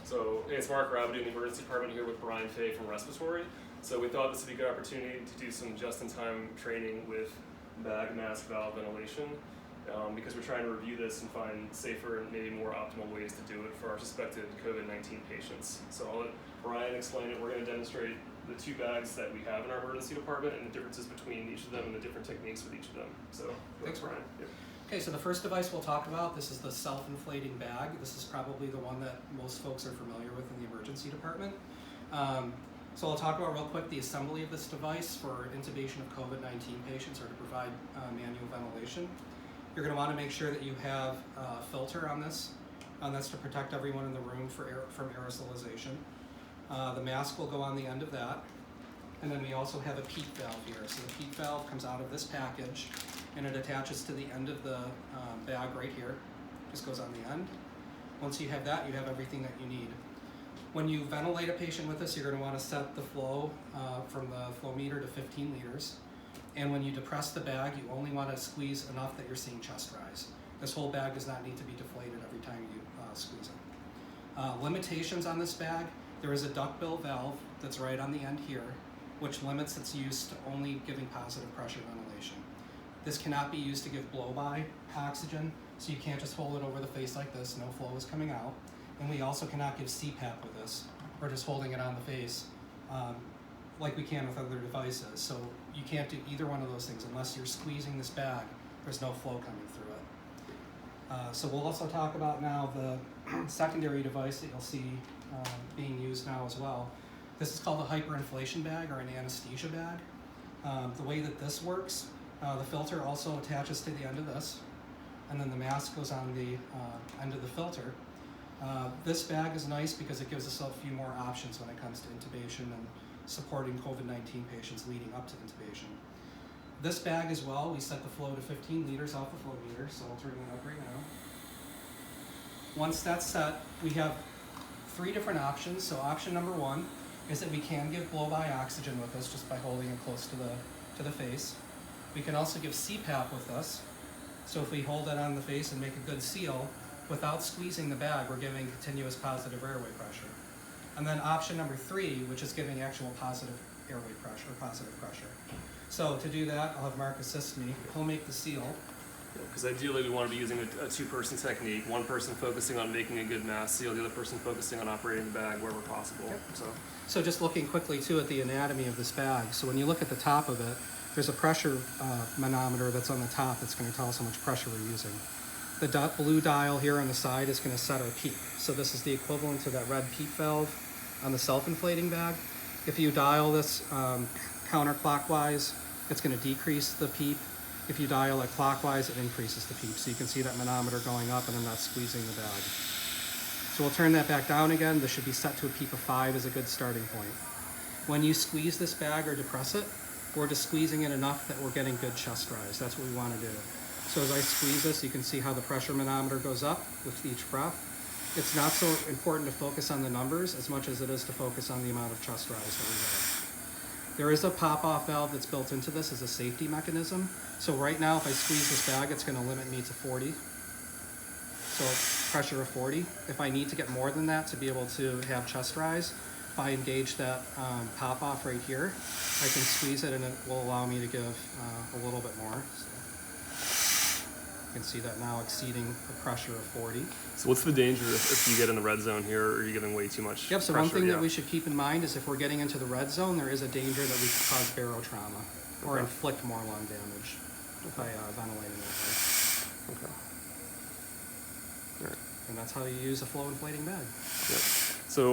So hey, it's Mark Rabidou in the emergency department here with Brian Fay from Respiratory. So we thought this would be a good opportunity to do some just-in-time training with bag, mask, valve ventilation because we're trying to review this and find safer and maybe more optimal ways to do it for our suspected COVID-19 patients. So I'll let Brian explain it. We're going to demonstrate the two bags that we have in our emergency department and the differences between each of them and the different techniques with each of them. So thanks, Brian. Yep. Okay, so the first device we'll talk about, this is the self-inflating bag. This is probably the one that most folks are familiar with in the emergency department. So I'll talk about real quick the assembly of this device for intubation of COVID-19 patients or to provide manual ventilation. You're going to want to make sure that you have a filter on this, and that's to protect everyone in the room from aerosolization. The mask will go on the end of that. And then we also have a PEEP valve here. So the PEEP valve comes out of this package and it attaches to the end of the bag right here. Just goes on the end. Once you have that, you have everything that you need. When you ventilate a patient with this, you're going to want to set the flow from the flow meter to 15 liters. And when you depress the bag, you only want to squeeze enough that you're seeing chest rise. This whole bag does not need to be deflated every time you squeeze it. Limitations on this bag, there is a duckbill valve that's right on the end here, which limits its use to only giving positive pressure ventilation. This cannot be used to give blow-by oxygen, so you can't just hold it over the face like this, no flow is coming out. And we also cannot give CPAP with this, or just holding it on the face, like we can with other devices. So you can't do either one of those things unless you're squeezing this bag, there's no flow coming through it. So we'll also talk about now the secondary device that you'll see being used now as well. This is called a hyperinflation bag or an anesthesia bag. The way that this works, the filter also attaches to the end of this, and then the mask goes on the end of the filter. This bag is nice because it gives us a few more options when it comes to intubation and supporting COVID-19 patients leading up to intubation. This bag as well, we set the flow to 15 liters off the flow meter, so I'll turn it up right now. Once that's set, we have 3 different options. So option number 1 is that we can give blow-by oxygen with this just by holding it close to the face. We can also give CPAP with us. So if we hold it on the face and make a good seal, without squeezing the bag, we're giving continuous positive airway pressure. And then option number 3, which is giving actual positive airway pressure, or positive pressure. So to do that, I'll have Mark assist me. He'll make the seal. Because ideally we want to be using a two-person technique, one person focusing on making a good mask seal, the other person focusing on operating the bag wherever possible. Yep. So just looking quickly too at the anatomy of this bag. So when you look at the top of it, there's a pressure manometer that's on the top that's going to tell us how much pressure we're using. The blue dial here on the side is going to set our PEEP. So this is the equivalent to that red PEEP valve on the self-inflating bag. If you dial this counterclockwise, it's going to decrease the PEEP. If you dial it clockwise, it increases the PEEP. So you can see that manometer going up and I'm not squeezing the bag. So we'll turn that back down again. This should be set to a PEEP of 5 as a good starting point. When you squeeze this bag or depress it, we're just squeezing it enough that we're getting good chest rise. That's what we want to do. So as I squeeze this, you can see how the pressure manometer goes up with each breath. It's not so important to focus on the numbers as much as it is to focus on the amount of chest rise that we have. There is a pop-off valve that's built into this as a safety mechanism. So right now, if I squeeze this bag, it's going to limit me to 40. So pressure of 40. If I need to get more than that to be able to have chest rise, if I engage that pop-off right here, I can squeeze it and it will allow me to give a little bit more. So you can see that now exceeding a pressure of 40. So what's the danger if you get in the red zone here, or are you giving way too much Yep, so pressure? one thing that we should keep in mind is if we're getting into the red zone, there is a danger that we could cause barotrauma or inflict more lung damage by ventilating that way. Okay. All right. And that's how you use a flow inflating bag. Yep. So